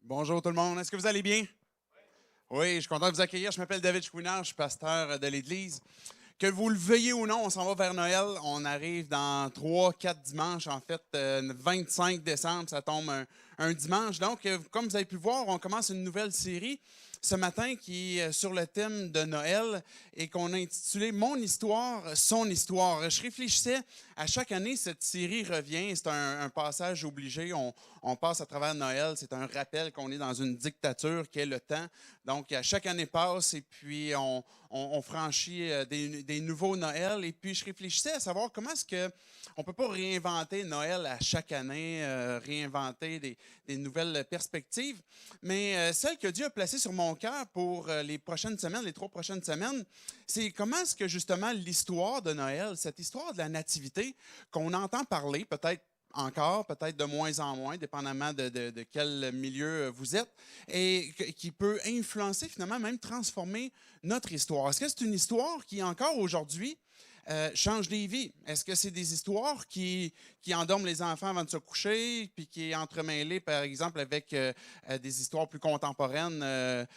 Bonjour tout le monde, est-ce que vous allez bien? Oui, je suis content de vous accueillir. Je m'appelle David Chouinard, je suis pasteur de l'Église. Que vous le veuillez ou non, on s'en va vers Noël. On arrive dans 3, 4 dimanches. En fait, le 25 décembre, ça tombe un dimanche. Donc, comme vous avez pu voir, on commence une nouvelle série ce matin qui est sur le thème de Noël et qu'on a intitulé « Mon histoire, son histoire ». Je réfléchissais, à chaque année, cette série revient. C'est un passage obligé. On passe à travers Noël. C'est un rappel qu'on est dans une dictature qui est le temps. Donc, à chaque année passe et puis on franchit des nouveaux Noëls. Et puis, je réfléchissais à savoir comment est-ce qu'on ne peut pas réinventer Noël à chaque année, réinventer des nouvelles perspectives. Mais celle que Dieu a placée sur mon cœur pour les prochaines semaines, les 3 prochaines semaines, c'est comment est-ce que justement l'histoire de Noël, cette histoire de la nativité qu'on entend parler, peut-être encore, peut-être de moins en moins, dépendamment de quel milieu vous êtes, et qui peut influencer, finalement, même transformer notre histoire. Est-ce que c'est une histoire qui, encore aujourd'hui, change des vies? Est-ce que c'est des histoires qui endorment les enfants avant de se coucher, puis qui est entremêlée, par exemple, avec des histoires plus contemporaines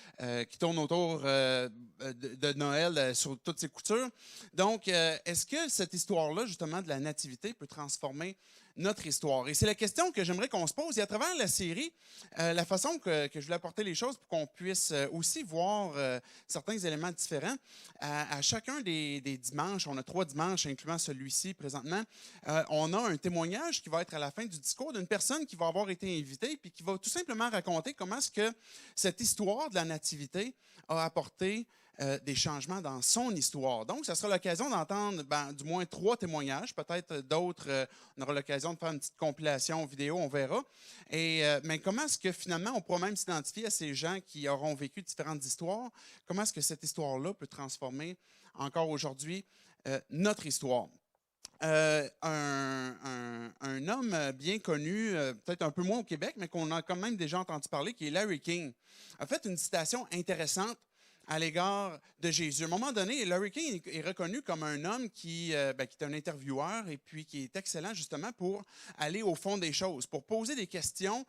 qui tournent autour de Noël sur toutes ses coutures? Donc, est-ce que cette histoire-là, justement, de la nativité peut transformer notre histoire? Et c'est la question que j'aimerais qu'on se pose. Et à travers la série, la façon que je voulais apporter les choses pour qu'on puisse aussi voir certains éléments différents, à chacun des dimanches, on a 3 dimanches, incluant celui-ci présentement, on a un témoignage qui va être à la fin du discours d'une personne qui va avoir été invitée puis qui va tout simplement raconter comment est-ce que cette histoire de la nativité a apporté des changements dans son histoire. Donc, ça sera l'occasion d'entendre du moins 3 témoignages, peut-être d'autres, on aura l'occasion de faire une petite compilation vidéo, on verra. Mais comment est-ce que finalement, on pourra même s'identifier à ces gens qui auront vécu différentes histoires? Comment est-ce que cette histoire-là peut transformer encore aujourd'hui notre histoire? Un homme bien connu, peut-être un peu moins au Québec, mais qu'on a quand même déjà entendu parler, qui est Larry King, a fait une citation intéressante à l'égard de Jésus. À un moment donné, Larry King est reconnu comme un homme qui est un intervieweur et puis qui est excellent justement pour aller au fond des choses, pour poser des questions,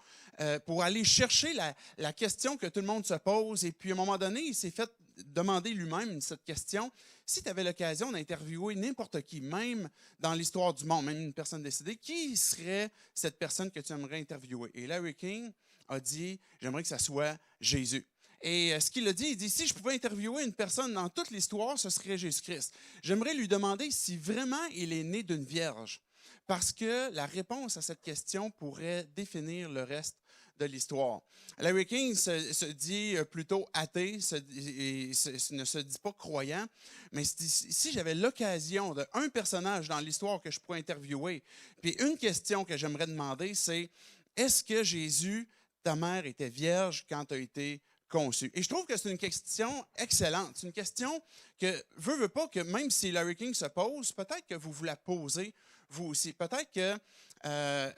pour aller chercher la question que tout le monde se pose. Et puis à un moment donné, il s'est fait demander lui-même cette question. Si tu avais l'occasion d'interviewer n'importe qui, même dans l'histoire du monde, même une personne décédée, qui serait cette personne que tu aimerais interviewer? Et Larry King a dit, j'aimerais que ça soit Jésus. Et ce qu'il a dit, il dit, si je pouvais interviewer une personne dans toute l'histoire, ce serait Jésus-Christ. J'aimerais lui demander si vraiment il est né d'une vierge, parce que la réponse à cette question pourrait définir le reste de l'histoire. Larry King se dit plutôt athée, ne se dit pas croyant, mais si j'avais l'occasion d'un personnage dans l'histoire que je pourrais interviewer, puis une question que j'aimerais demander, c'est, est-ce que Jésus, ta mère, était vierge quand tu as été conçu? Et je trouve que c'est une question excellente. C'est une question que, veut pas, que même si Larry King se pose, peut-être que vous la posez vous aussi. Peut-être que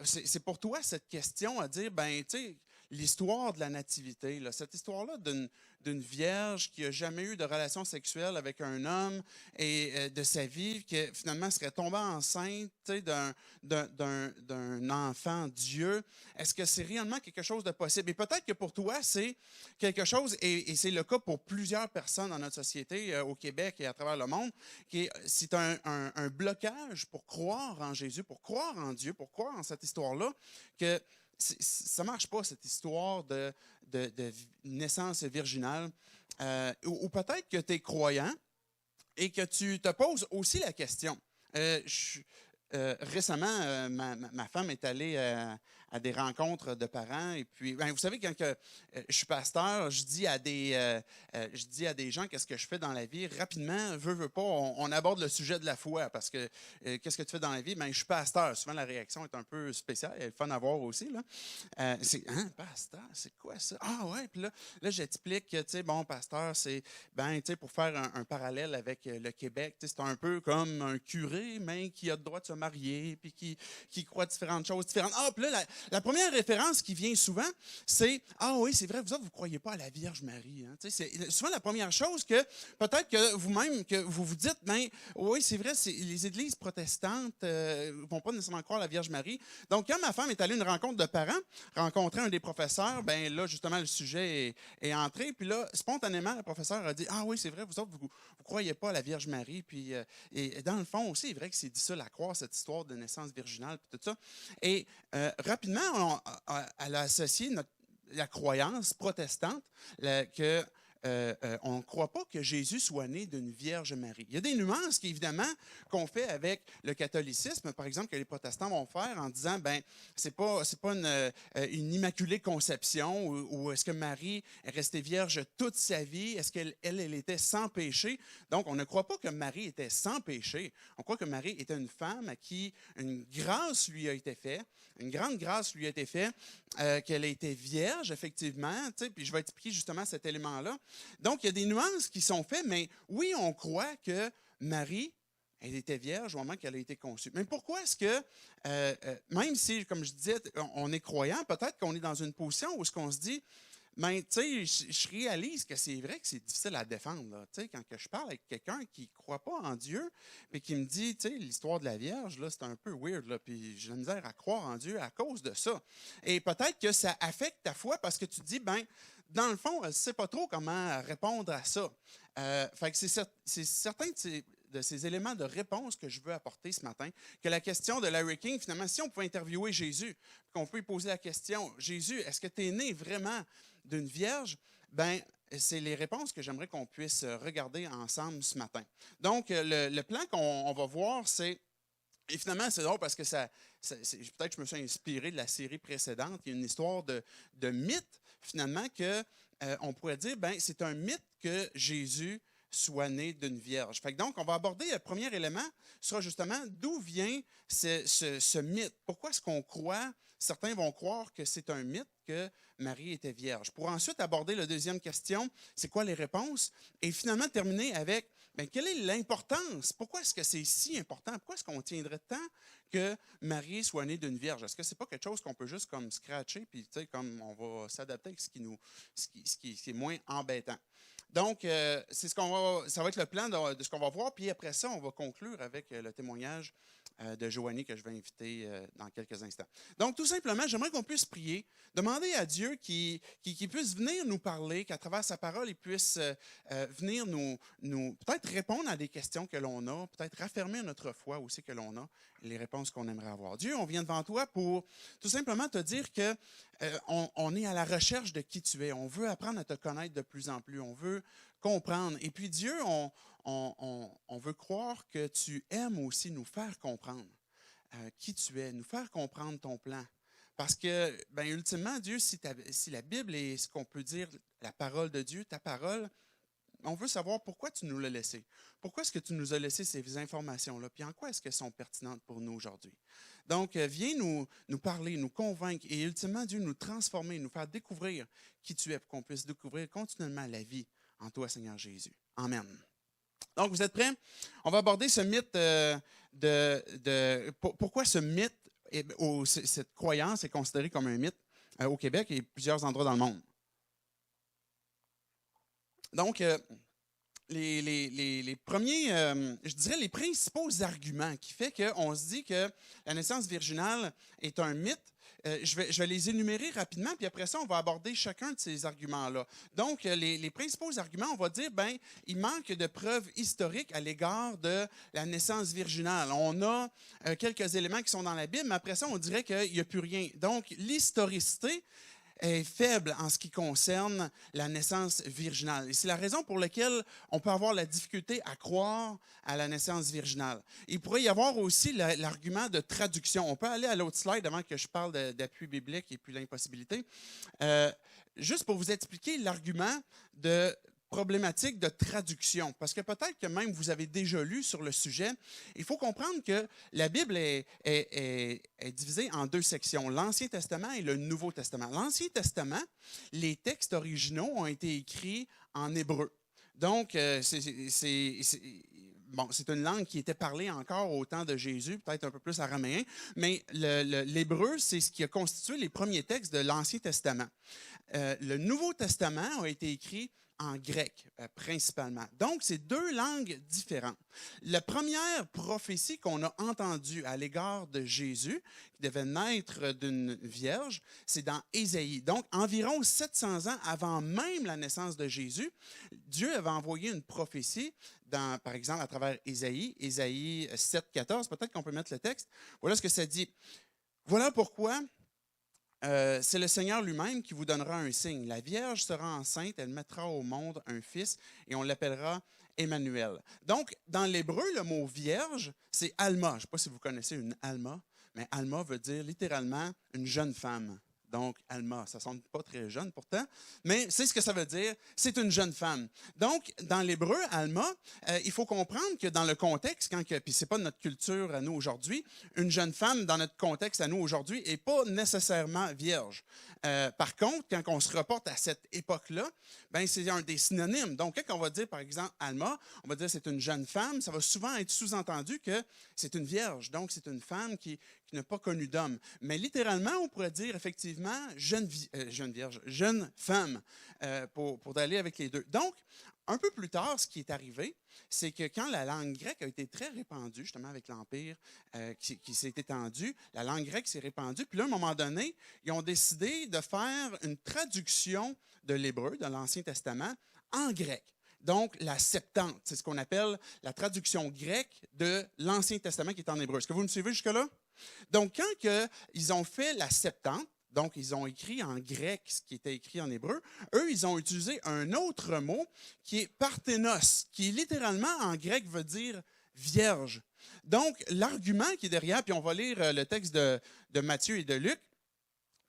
c'est pour toi cette question à dire, tu sais, l'histoire de la nativité, là, cette histoire-là d'une vierge qui n'a jamais eu de relation sexuelle avec un homme et de sa vie, qui finalement serait tombée enceinte d'un enfant Dieu. Est-ce que c'est réellement quelque chose de possible? Et peut-être que pour toi, c'est quelque chose, et c'est le cas pour plusieurs personnes dans notre société, au Québec et à travers le monde, c'est un blocage pour croire en Jésus, pour croire en Dieu, pour croire en cette histoire-là, que ça ne marche pas, cette histoire de naissance virginale. Ou peut-être que tu es croyant et que tu te poses aussi la question. Récemment, ma femme est allée à des rencontres de parents. Et puis, vous savez, quand je suis pasteur, je dis à des gens qu'est-ce que je fais dans la vie. Rapidement, veux pas, on aborde le sujet de la foi. Parce que qu'est-ce que tu fais dans la vie? Je suis pasteur. Souvent, la réaction est un peu spéciale. Elle est fun à voir aussi. Là. C'est, pasteur, c'est quoi ça? Ah ouais, puis là j'explique que, pasteur, c'est, pour faire un parallèle avec le Québec, c'est un peu comme un curé, mais qui a le droit de se marier, puis qui croit différentes choses différentes. Ah, puis là, la première référence qui vient souvent, c'est « Ah oui, c'est vrai, vous autres, vous ne croyez pas à la Vierge Marie. Hein? » C'est souvent la première chose que peut-être que vous-même, que vous vous dites « Ben oui, c'est vrai, les églises protestantes ne vont pas nécessairement croire à la Vierge Marie. » Donc, quand ma femme est allée à une rencontre de parents, rencontrer un des professeurs, ben là, justement, le sujet est entré. Puis là, spontanément, le professeur a dit « Ah oui, c'est vrai, vous autres, vous ne croyez pas à la Vierge Marie. » Puis, et dans le fond aussi, c'est vrai que c'est difficile à croire, cette histoire de naissance virginale, puis tout ça. Et rapidement, elle a associé la croyance protestante que on ne croit pas que Jésus soit né d'une Vierge Marie. Il y a des nuances évidemment qu'on fait avec le catholicisme, par exemple, que les protestants vont faire en disant ben c'est pas une immaculée conception ou est-ce que Marie est restée vierge toute sa vie, est-ce qu'elle était sans péché. Donc on ne croit pas que Marie était sans péché. On croit que Marie était une femme à qui une grâce lui a été faite, une grande grâce lui a été faite, qu'elle a été vierge effectivement, puis je vais expliquer justement cet élément-là. Donc, il y a des nuances qui sont faites, mais oui, on croit que Marie, elle était vierge au moment qu'elle a été conçue. Mais pourquoi est-ce que, même si, comme je disais, on est croyant, peut-être qu'on est dans une position où ce qu'on se dit, mais tu sais, je réalise que c'est vrai que c'est difficile à défendre. Là. Tu sais, quand que je parle avec quelqu'un qui ne croit pas en Dieu, et qui me dit, tu sais, l'histoire de la Vierge, là, c'est un peu weird, là, puis j'ai de la misère à croire en Dieu à cause de ça. Et peut-être que ça affecte ta foi parce que tu te dis, ben dans le fond, elle ne sait pas trop comment répondre à ça. Fait que c'est certain de ces éléments de réponse que je veux apporter ce matin, que la question de Larry King, finalement, si on pouvait interviewer Jésus, qu'on peut lui poser la question, Jésus, est-ce que tu es né vraiment d'une vierge? Ben, c'est les réponses que j'aimerais qu'on puisse regarder ensemble ce matin. Donc, le plan qu'on va voir, c'est... Et finalement, c'est drôle parce que peut-être que je me suis inspiré de la série précédente. Il y a une histoire de mythe, finalement, on pourrait dire, ben c'est un mythe que Jésus soit né d'une vierge. Fait que donc, on va aborder le premier élément, sera justement d'où vient ce mythe. Pourquoi est-ce qu'on croit, certains vont croire que c'est un mythe que Marie était vierge. Pour ensuite aborder la deuxième question, c'est quoi les réponses? Et finalement terminer avec, bien, quelle est l'importance? Pourquoi est-ce que c'est si important? Pourquoi est-ce qu'on tiendrait tant que Marie soit née d'une vierge? Est-ce que ce n'est pas quelque chose qu'on peut juste comme scratcher, puis tu sais, comme on va s'adapter avec ce qui est moins embêtant? Donc, c'est ça va être le plan de ce qu'on va voir, puis après ça, on va conclure avec le témoignage de Joanie que je vais inviter dans quelques instants. Donc, tout simplement, j'aimerais qu'on puisse prier, demander à Dieu qu'il puisse venir nous parler, qu'à travers sa parole, il puisse venir nous peut-être répondre à des questions que l'on a, peut-être raffermir notre foi aussi que l'on a, les réponses qu'on aimerait avoir. Dieu, on vient devant toi pour tout simplement te dire que on est à la recherche de qui tu es. On veut apprendre à te connaître de plus en plus. On veut comprendre. Et puis Dieu, on veut croire que tu aimes aussi nous faire comprendre qui tu es, nous faire comprendre ton plan. Parce que, ben, ultimement, Dieu, si la Bible est ce qu'on peut dire, la parole de Dieu, ta parole, on veut savoir pourquoi tu nous l'as laissé. Pourquoi est-ce que tu nous as laissé ces informations-là? Puis en quoi est-ce qu'elles sont pertinentes pour nous aujourd'hui? Donc, viens nous parler, nous convaincre et ultimement, Dieu, nous transformer, nous faire découvrir qui tu es pour qu'on puisse découvrir continuellement la vie en toi, Seigneur Jésus. Amen. Donc, vous êtes prêts? On va aborder ce mythe pourquoi ce mythe, cette croyance est considérée comme un mythe au Québec et plusieurs endroits dans le monde. Donc, les premiers, je dirais les principaux arguments qui fait qu'on se dit que la naissance virginale est un mythe, je vais les énumérer rapidement, puis après ça, on va aborder chacun de ces arguments-là. Donc, les principaux arguments, on va dire, ben, il manque de preuves historiques à l'égard de la naissance virginale. On a quelques éléments qui sont dans la Bible, mais après ça, on dirait qu'il n'y a plus rien. Donc, l'historicité est faible en ce qui concerne la naissance virginale. Et c'est la raison pour laquelle on peut avoir la difficulté à croire à la naissance virginale. Il pourrait y avoir aussi l'argument de traduction. On peut aller à l'autre slide avant que je parle d'appui biblique et puis l'impossibilité. Juste pour vous expliquer l'argument de problématique de traduction, parce que peut-être que même vous avez déjà lu sur le sujet, il faut comprendre que la Bible est divisée en deux sections, l'Ancien Testament et le Nouveau Testament. L'Ancien Testament, les textes originaux ont été écrits en hébreu. Donc, bon, c'est une langue qui était parlée encore au temps de Jésus, peut-être un peu plus araméen, mais l'hébreu, c'est ce qui a constitué les premiers textes de l'Ancien Testament. Le Nouveau Testament a été écrit en grec, principalement. Donc, c'est deux langues différentes. La première prophétie qu'on a entendue à l'égard de Jésus, qui devait naître d'une vierge, c'est dans Ésaïe. Donc, environ 700 ans avant même la naissance de Jésus, Dieu avait envoyé une prophétie, par exemple, à travers Ésaïe, Ésaïe 7, 14. Peut-être qu'on peut mettre le texte. Voilà ce que ça dit. Voilà pourquoi c'est le Seigneur lui-même qui vous donnera un signe. La Vierge sera enceinte, elle mettra au monde un fils et on l'appellera Emmanuel. Donc, dans l'hébreu, le mot vierge, c'est Alma. Je ne sais pas si vous connaissez une Alma, mais Alma veut dire littéralement une jeune femme. Donc, Alma, ça ne sonne pas très jeune pourtant, mais c'est ce que ça veut dire, c'est une jeune femme. Donc, dans l'hébreu, Alma, il faut comprendre que dans le contexte, puis ce n'est pas notre culture à nous aujourd'hui, une jeune femme dans notre contexte à nous aujourd'hui n'est pas nécessairement vierge. Par contre, quand on se reporte à cette époque-là, ben, c'est un des synonymes. Donc, quand on va dire, par exemple, Alma, on va dire c'est une jeune femme, ça va souvent être sous-entendu que c'est une vierge. Donc, c'est une femme qui n'a pas connu d'homme. Mais littéralement, on pourrait dire effectivement jeune vierge, jeune femme, pour aller avec les deux. Donc, un peu plus tard, ce qui est arrivé, c'est que quand la langue grecque a été très répandue, justement avec l'Empire qui s'est étendu, la langue grecque s'est répandue. Puis là, à un moment donné, ils ont décidé de faire une traduction de l'hébreu, de l'Ancien Testament, en grec. Donc, la Septante, c'est ce qu'on appelle la traduction grecque de l'Ancien Testament qui est en hébreu. Est-ce que vous me suivez jusque-là? Donc, quand ils ont fait la Septante, donc ils ont écrit en grec ce qui était écrit en hébreu, eux, ils ont utilisé un autre mot qui est parthénos, qui littéralement en grec veut dire vierge. Donc, l'argument qui est derrière, puis on va lire le texte de Matthieu et de Luc,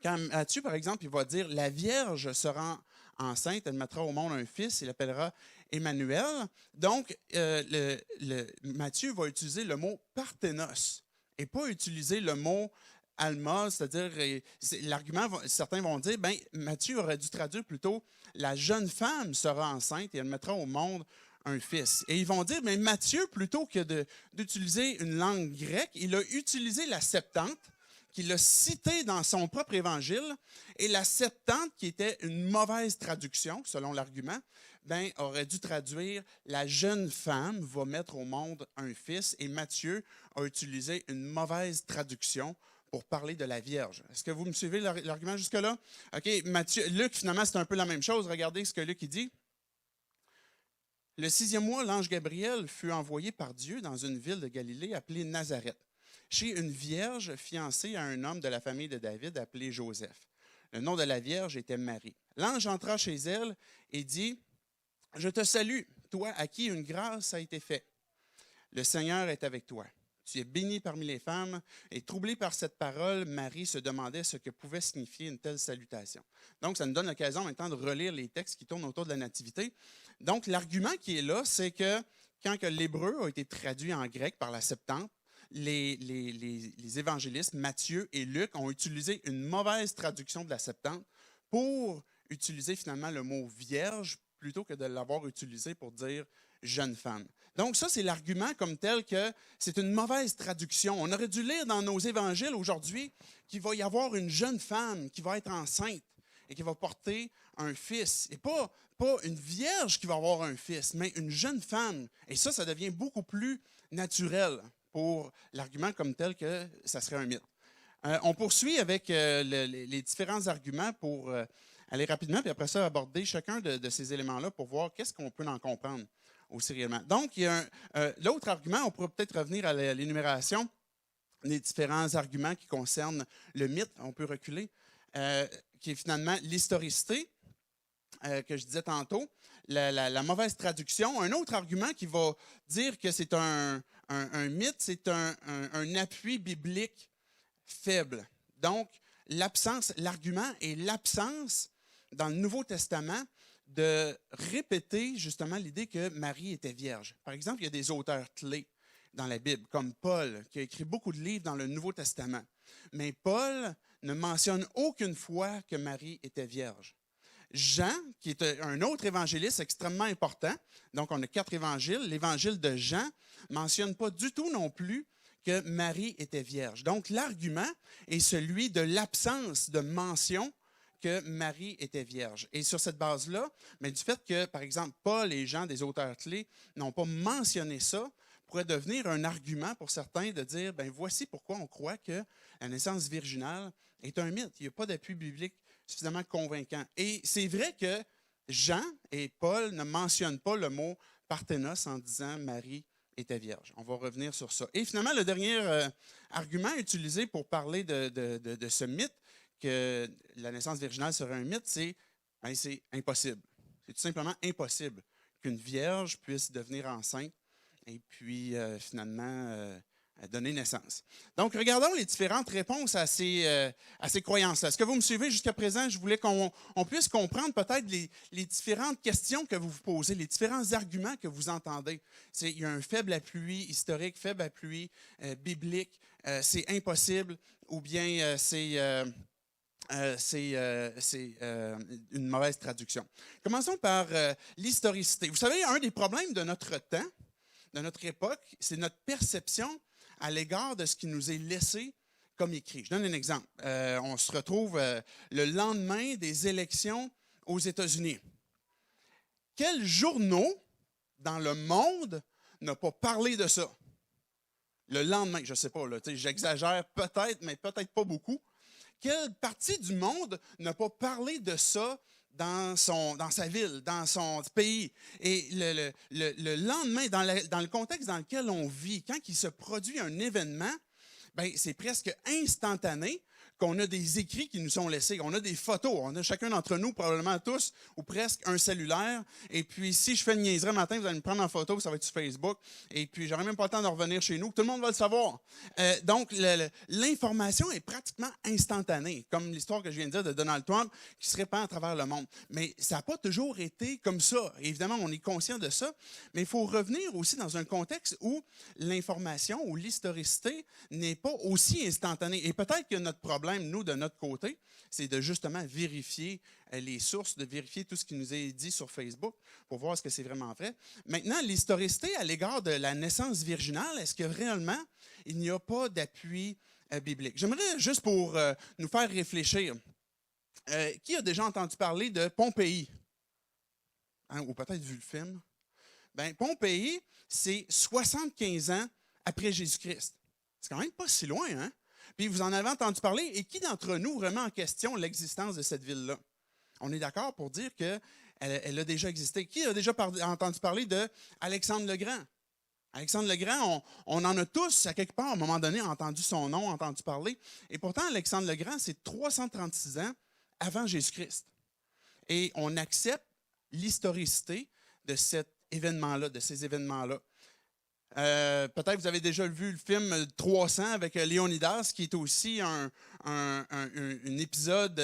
quand Matthieu, par exemple, il va dire « La Vierge sera enceinte, elle mettra au monde un fils, il l'appellera Emmanuel ». Donc, Matthieu va utiliser le mot parthénos et pas utiliser le mot Alma, c'est-à-dire, l'argument, certains vont dire, bien, Matthieu aurait dû traduire plutôt « La jeune femme sera enceinte et elle mettra au monde un fils ». Et ils vont dire, mais Matthieu, plutôt que d'utiliser une langue grecque, il a utilisé la Septante, qu'il a citée dans son propre évangile, et la Septante, qui était une mauvaise traduction, selon l'argument, ben, aurait dû traduire « La jeune femme va mettre au monde un fils », et Matthieu a utilisé une mauvaise traduction pour parler de la Vierge. Est-ce que vous me suivez l'argument jusque-là? OK, Luc, finalement, c'est un peu la même chose. Regardez ce que Luc il dit. Le 6e mois, l'ange Gabriel fut envoyé par Dieu dans une ville de Galilée appelée Nazareth, chez une vierge fiancée à un homme de la famille de David appelé Joseph. Le nom de la vierge était Marie. L'ange entra chez elle et dit, « Je te salue, toi à qui une grâce a été faite. Le Seigneur est avec toi. Tu es bénie parmi les femmes. » Et troublée par cette parole, Marie se demandait ce que pouvait signifier une telle salutation. Donc, ça nous donne l'occasion maintenant de relire les textes qui tournent autour de la Nativité. Donc, l'argument qui est là, c'est que quand l'hébreu a été traduit en grec par la Septante, les évangélistes Matthieu et Luc ont utilisé une mauvaise traduction de la Septante pour utiliser finalement le mot vierge plutôt que de l'avoir utilisé pour dire jeune femme. Donc ça, c'est l'argument comme tel que c'est une mauvaise traduction. On aurait dû lire dans nos évangiles aujourd'hui qu'il va y avoir une jeune femme qui va être enceinte et qui va porter un fils. Et pas une vierge qui va avoir un fils, mais une jeune femme. Et ça devient beaucoup plus naturel pour l'argument comme tel que ça serait un mythe. On poursuit avec les différents arguments pour aller rapidement, puis après ça, aborder chacun de ces éléments-là pour voir qu'est-ce qu'on peut en comprendre aussi réellement. Donc, il y a l'autre argument, on pourrait peut-être revenir à l'énumération des différents arguments qui concernent le mythe, on peut reculer, qui est finalement l'historicité, que je disais tantôt, la mauvaise traduction. Un autre argument qui va dire que c'est un mythe, c'est un appui biblique faible. Donc, l'argument est l'absence dans le Nouveau Testament de répéter justement l'idée que Marie était vierge. Par exemple, il y a des auteurs clés dans la Bible, comme Paul, qui a écrit beaucoup de livres dans le Nouveau Testament. Mais Paul ne mentionne aucune fois que Marie était vierge. Jean, qui est un autre évangéliste extrêmement important. Donc, on a 4 évangiles. L'évangile de Jean ne mentionne pas du tout non plus que Marie était vierge. Donc, l'argument est celui de l'absence de mention que Marie était vierge. Et sur cette base-là, mais du fait que, par exemple, Paul et Jean, des auteurs clés, n'ont pas mentionné ça, pourrait devenir un argument pour certains de dire, ben voici pourquoi on croit que la naissance virginale est un mythe. Il n'y a pas d'appui biblique suffisamment convaincant. Et c'est vrai que Jean et Paul ne mentionnent pas le mot parthénos en disant Marie était vierge. On va revenir sur ça. Et finalement, le dernier argument utilisé pour parler de ce mythe, que la naissance virginale serait un mythe, c'est impossible. C'est tout simplement impossible qu'une vierge puisse devenir enceinte et puis finalement donner naissance. Donc, regardons les différentes réponses à ces croyances-là. Est-ce que vous me suivez jusqu'à présent? Je voulais qu'on puisse comprendre peut-être les différentes questions que vous vous posez, les différents arguments que vous entendez. Il y a un faible appui historique, faible appui biblique, c'est impossible, ou bien c'est une mauvaise traduction. Commençons par l'historicité. Vous savez, un des problèmes de notre temps, de notre époque, c'est notre perception à l'égard de ce qui nous est laissé comme écrit. Je donne un exemple. On se retrouve le lendemain des élections aux États-Unis. Quels journaux dans le monde n'ont pas parlé de ça? Le lendemain, je ne sais pas, j'exagère peut-être, mais peut-être pas beaucoup. Quelle partie du monde n'a pas parlé de ça dans sa ville, dans son pays? Et le lendemain, dans le contexte dans lequel on vit, quand il se produit un événement, c'est presque instantané qu'on a des écrits qui nous sont laissés. On a des photos. On a chacun d'entre nous, probablement tous, ou presque un cellulaire. Et puis, si je fais une niaiserie le matin, vous allez me prendre en photo, ça va être sur Facebook. Et puis, j'aurai même pas le temps de revenir chez nous. Tout le monde va le savoir. Donc, l'information est pratiquement instantanée, comme l'histoire que je viens de dire de Donald Trump, qui se répand à travers le monde. Mais ça n'a pas toujours été comme ça. Et évidemment, on est conscient de ça. Mais il faut revenir aussi dans un contexte où l'information ou l'historicité n'est pas aussi instantanée. Et peut-être que notre problème, nous, de notre côté, c'est de justement vérifier les sources, de vérifier tout ce qui nous est dit sur Facebook pour voir ce que c'est vraiment vrai. Maintenant, l'historicité à l'égard de la naissance virginale, est-ce que réellement, il n'y a pas d'appui biblique? J'aimerais juste pour nous faire réfléchir, qui a déjà entendu parler de Pompéi? Ou peut-être vu le film? Pompéi, c'est 75 ans après Jésus-Christ. C'est quand même pas si loin, hein? Puis vous en avez entendu parler. Et qui d'entre nous remet en question l'existence de cette ville-là? On est d'accord pour dire qu'elle a déjà existé. Qui a déjà entendu parler d'Alexandre le Grand? Alexandre le Grand, on en a tous, à quelque part, à un moment donné, entendu son nom, entendu parler. Et pourtant, Alexandre le Grand, c'est 336 ans avant Jésus-Christ. Et on accepte l'historicité de cet événement-là, de ces événements-là. Peut-être vous avez déjà vu le film 300 avec Léonidas, qui est aussi un épisode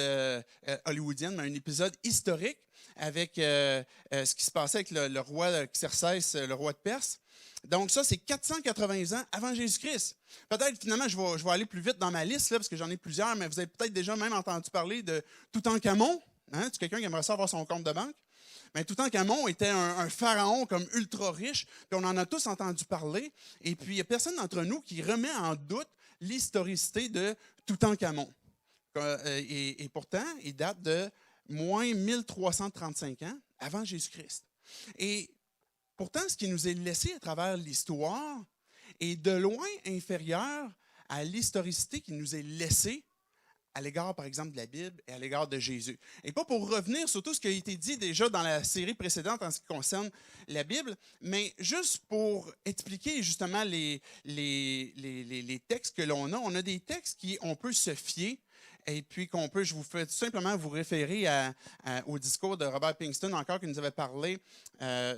hollywoodien, mais un épisode historique avec ce qui se passait avec le roi Xerxès, le roi de Perse. Donc ça, c'est 480 ans avant Jésus-Christ. Peut-être, finalement, je vais aller plus vite dans ma liste, là, parce que j'en ai plusieurs, mais vous avez peut-être déjà même entendu parler de Toutankhamon. Hein? C'est quelqu'un qui aimerait ça avoir son compte de banque? Mais Toutankhamon était un pharaon comme ultra riche, puis on en a tous entendu parler. Et puis, il n'y a personne d'entre nous qui remet en doute l'historicité de Toutankhamon. Et pourtant, il date de moins 1335 ans avant Jésus-Christ. Et pourtant, ce qui nous est laissé à travers l'histoire est de loin inférieur à l'historicité qui nous est laissée à l'égard, par exemple, de la Bible et à l'égard de Jésus. Et pas pour revenir sur tout ce qui a été dit déjà dans la série précédente en ce qui concerne la Bible, mais juste pour expliquer justement les textes que l'on a. On a des textes on peut se fier et puis je vous fais tout simplement vous référer au discours de Robert Pinkston, encore, qui nous avait parlé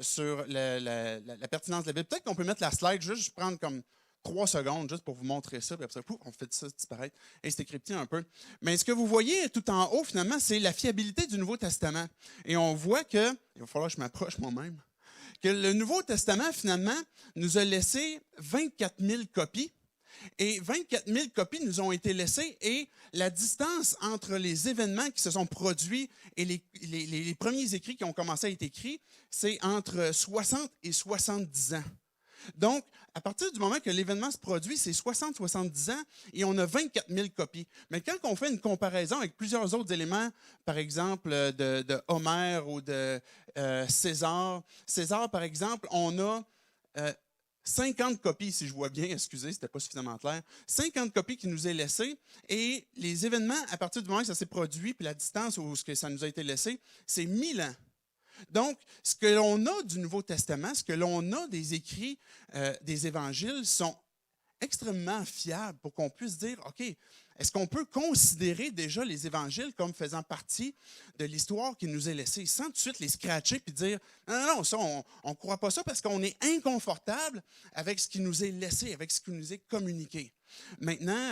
sur la pertinence de la Bible. Peut-être qu'on peut mettre la slide, juste prendre comme 3 secondes juste pour vous montrer ça, puis après, on fait ça disparaître. Et c'est écrypté un peu. Mais ce que vous voyez tout en haut, finalement, c'est la fiabilité du Nouveau Testament. Et on voit il va falloir que je m'approche moi-même, que le Nouveau Testament, finalement, nous a laissé 24 000 copies, Et 24 000 copies nous ont été laissées et la distance entre les événements qui se sont produits et les premiers écrits qui ont commencé à être écrits, c'est entre 60 et 70 ans. Donc, à partir du moment que l'événement se produit, c'est 60-70 ans et on a 24 000 copies. Mais quand on fait une comparaison avec plusieurs autres éléments, par exemple de Homère ou de César, par exemple, on a 50 copies, si je vois bien, excusez, ce n'était pas suffisamment clair, 50 copies qui nous est laissées et les événements, à partir du moment que ça s'est produit, puis la distance où ça nous a été laissé, c'est 1000 ans. Donc, ce que l'on a du Nouveau Testament, ce que l'on a des écrits des évangiles sont extrêmement fiables pour qu'on puisse dire, OK, est-ce qu'on peut considérer déjà les évangiles comme faisant partie de l'histoire qui nous est laissée, sans tout de suite les scratcher puis dire, non, ça, on ne croit pas ça parce qu'on est inconfortable avec ce qui nous est laissé, avec ce qui nous est communiqué. Maintenant,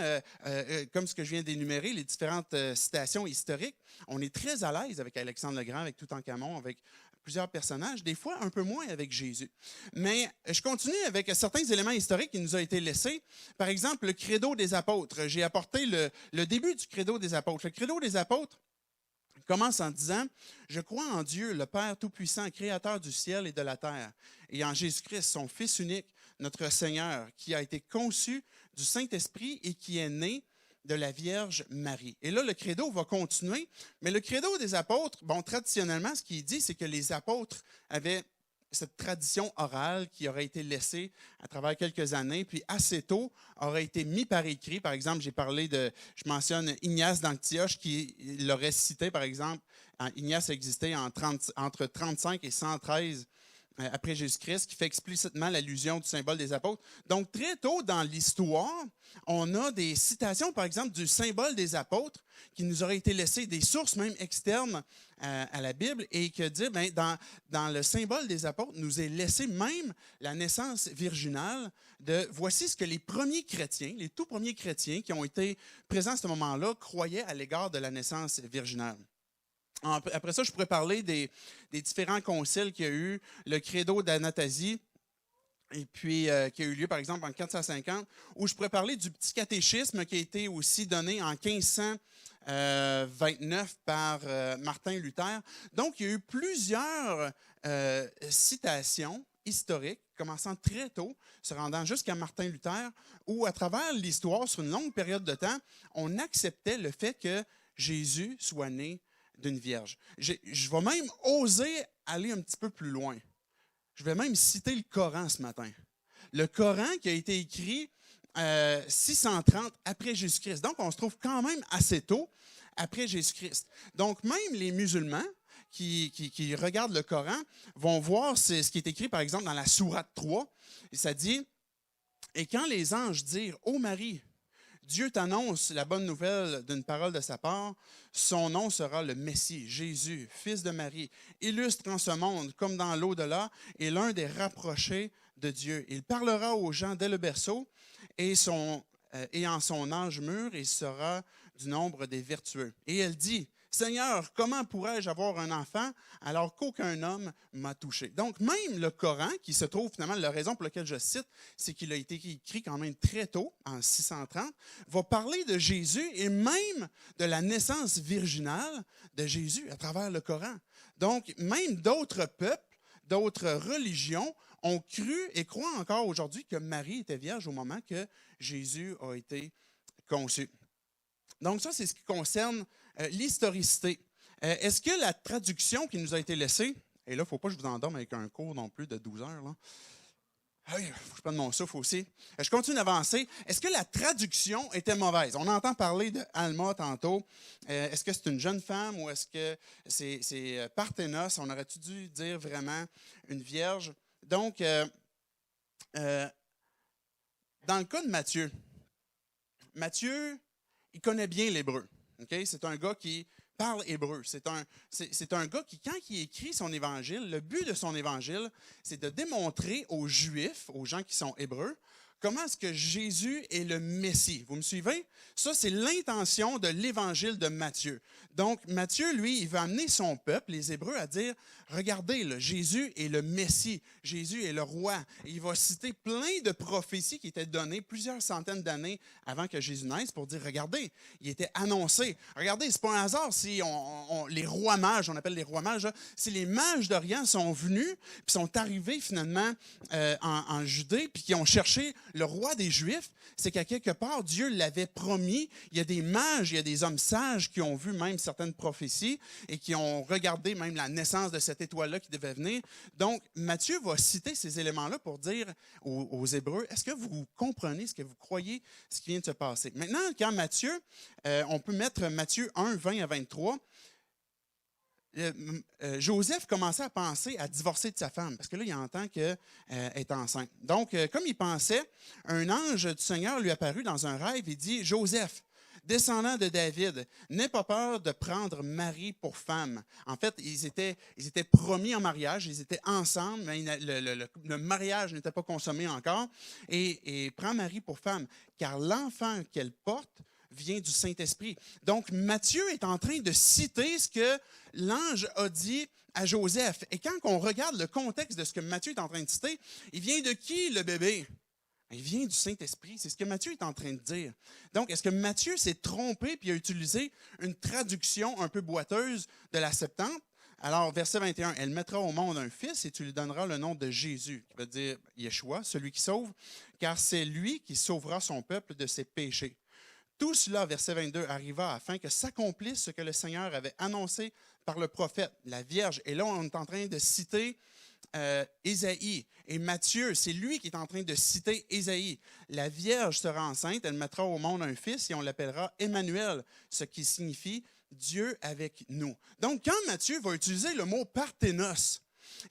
comme ce que je viens d'énumérer, les différentes citations historiques, on est très à l'aise avec Alexandre le Grand, avec Toutankhamon, avec plusieurs personnages, des fois un peu moins avec Jésus. Mais je continue avec certains éléments historiques qui nous ont été laissés. Par exemple, le credo des apôtres. J'ai apporté le début du credo des apôtres. Le credo des apôtres commence en disant « Je crois en Dieu, le Père Tout-Puissant, Créateur du ciel et de la terre, et en Jésus-Christ, son Fils unique, notre Seigneur, qui a été conçu du Saint-Esprit et qui est né de la Vierge Marie. » Et là, le credo va continuer, mais le credo des apôtres, bon, traditionnellement, ce qu'il dit, c'est que les apôtres avaient cette tradition orale qui aurait été laissée à travers quelques années, puis assez tôt aurait été mis par écrit. Par exemple, je mentionne Ignace d'Antioche qui l'aurait cité, par exemple. Ignace existait entre 35 et 113 après Jésus-Christ, qui fait explicitement l'allusion du symbole des apôtres. Donc, très tôt dans l'histoire, on a des citations, par exemple, du symbole des apôtres qui nous auraient été laissées, des sources même externes à la Bible, et que dire, bien, dans le symbole des apôtres, nous est laissé même la naissance virginale de voici ce que les premiers chrétiens, les tout premiers chrétiens qui ont été présents à ce moment-là, croyaient à l'égard de la naissance virginale. Après ça, je pourrais parler des différents conciles qu'il y a eu, le credo d'Anastasie, et puis qui a eu lieu, par exemple, en 450, où je pourrais parler du petit catéchisme qui a été aussi donné en 1529 par Martin Luther. Donc, il y a eu plusieurs citations historiques, commençant très tôt, se rendant jusqu'à Martin Luther, où, à travers l'histoire, sur une longue période de temps, on acceptait le fait que Jésus soit né d'une vierge. Je vais même oser aller un petit peu plus loin. Je vais même citer le Coran ce matin. Le Coran qui a été écrit 630 après Jésus-Christ. Donc, on se trouve quand même assez tôt après Jésus-Christ. Donc, même les musulmans qui regardent le Coran vont voir ce qui est écrit, par exemple, dans la Sourate 3. Et ça dit, « Et quand les anges dirent, « Ô Marie, Dieu t'annonce la bonne nouvelle d'une parole de sa part. Son nom sera le Messie, Jésus, fils de Marie, illustre en ce monde comme dans l'au-delà et l'un des rapprochés de Dieu. Il parlera aux gens dès le berceau et en son âge mûr, il sera du nombre des vertueux. » Et elle dit, « Seigneur, comment pourrais-je avoir un enfant alors qu'aucun homme m'a touché? » Donc, même le Coran, qui se trouve finalement, la raison pour laquelle je cite, c'est qu'il a été écrit quand même très tôt, en 630, va parler de Jésus et même de la naissance virginale de Jésus à travers le Coran. Donc, même d'autres peuples, d'autres religions ont cru et croient encore aujourd'hui que Marie était vierge au moment que Jésus a été conçu. Donc, ça, c'est ce qui concerne l'historicité. Est-ce que la traduction qui nous a été laissée, et là, il ne faut pas que je vous endorme avec un cours non plus de 12 heures, là. Il faut que je prenne mon souffle aussi. Je continue d'avancer. Est-ce que la traduction était mauvaise? On entend parler de Alma tantôt. Est-ce que c'est une jeune femme ou est-ce que c'est Parthénos? On aurait-tu dû dire vraiment une vierge? Donc, dans le cas de Matthieu, il connaît bien l'hébreu. Okay? C'est un gars qui parle hébreu. C'est un gars qui, quand il écrit son évangile, le but de son évangile, c'est de démontrer aux Juifs, aux gens qui sont hébreux, comment est-ce que Jésus est le Messie. Vous me suivez? Ça, c'est l'intention de l'évangile de Matthieu. Donc, Matthieu, lui, il va amener son peuple, les Hébreux, à dire, regardez, là, Jésus est le Messie, Jésus est le roi. Et il va citer plein de prophéties qui étaient données plusieurs centaines d'années avant que Jésus naisse pour dire, regardez, il était annoncé. Regardez, c'est pas un hasard si les rois mages, on appelle les rois mages, là, si les mages d'Orient sont venus, puis sont arrivés finalement en Judée, puis qui ont cherché le roi des Juifs, c'est qu'à quelque part, Dieu l'avait promis. Il y a des mages, il y a des hommes sages qui ont vu même certaines prophéties et qui ont regardé même la naissance de cette étoile-là qui devait venir. Donc, Matthieu va citer ces éléments-là pour dire aux Hébreux, est-ce que vous comprenez, est-ce que vous croyez ce qui vient de se passer? Maintenant, quand Matthieu, on peut mettre Matthieu 1, 20 à 23, Joseph commençait à penser à divorcer de sa femme, parce que là, il entend qu'elle est enceinte. Donc, comme il pensait, un ange du Seigneur lui apparut dans un rêve et dit, « Joseph, descendant de David, n'aie pas peur de prendre Marie pour femme. » En fait, ils étaient promis en mariage, ils étaient ensemble, mais le mariage n'était pas consommé encore. Et prends Marie pour femme, car l'enfant qu'elle porte vient du Saint-Esprit. Donc, Matthieu est en train de citer ce que l'ange a dit à Joseph. Et quand on regarde le contexte de ce que Matthieu est en train de citer, il vient de qui, le bébé? Il vient du Saint-Esprit. C'est ce que Matthieu est en train de dire. Donc, est-ce que Matthieu s'est trompé puis a utilisé une traduction un peu boiteuse de la Septante? Alors, verset 21, « Elle mettra au monde un fils et tu lui donneras le nom de Jésus, » qui veut dire Yeshua, celui qui sauve, car c'est lui qui sauvera son peuple de ses péchés. Tout cela, verset 22, arriva afin que s'accomplisse ce que le Seigneur avait annoncé par le prophète, la Vierge. Et là, on est en train de citer Ésaïe. Et Matthieu, c'est lui qui est en train de citer Ésaïe. La Vierge sera enceinte, elle mettra au monde un fils et on l'appellera Emmanuel, ce qui signifie Dieu avec nous. Donc, quand Matthieu va utiliser le mot parthénos,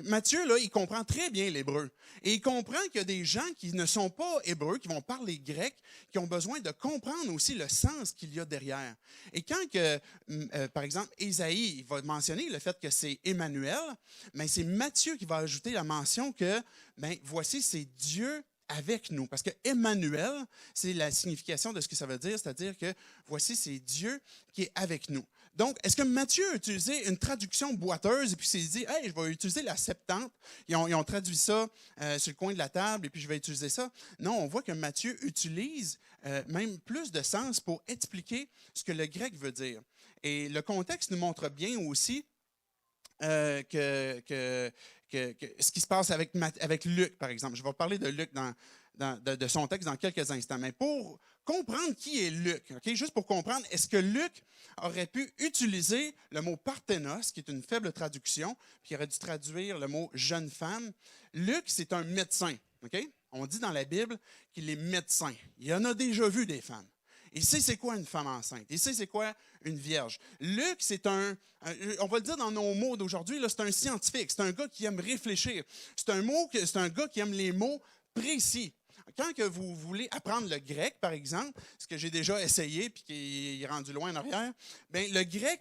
Matthieu, là, il comprend très bien l'hébreu. Et il comprend qu'il y a des gens qui ne sont pas hébreux, qui vont parler grec, qui ont besoin de comprendre aussi le sens qu'il y a derrière. Et quand, par exemple, Ésaïe va mentionner le fait que c'est Emmanuel, mais c'est Matthieu qui va ajouter la mention que, voici, c'est Dieu avec nous. Parce que Emmanuel, c'est la signification de ce que ça veut dire, c'est-à-dire que voici, c'est Dieu qui est avec nous. Donc, est-ce que Matthieu a utilisé une traduction boiteuse et puis s'est dit, « Hey, je vais utiliser la Septante. » Ils ont traduit ça sur le coin de la table et puis je vais utiliser ça. Non, on voit que Matthieu utilise même plus de sens pour expliquer ce que le grec veut dire. Et le contexte nous montre bien aussi ce qui se passe avec Luc, par exemple. Je vais parler de Luc de son texte dans quelques instants. Mais pour comprendre qui est Luc, okay? Juste pour comprendre, est-ce que Luc aurait pu utiliser le mot parthénos, qui est une faible traduction, puis il aurait dû traduire le mot jeune femme? Luc, c'est un médecin. Okay? On dit dans la Bible qu'il est médecin. Il en a déjà vu des femmes. Il sait c'est quoi une femme enceinte. Il sait c'est quoi une vierge. Luc, c'est on va le dire dans nos mots d'aujourd'hui, c'est un scientifique. C'est un gars qui aime réfléchir. C'est un gars qui aime les mots précis. Quand que vous voulez apprendre le grec, par exemple, ce que j'ai déjà essayé puis qui est rendu loin en arrière, le grec,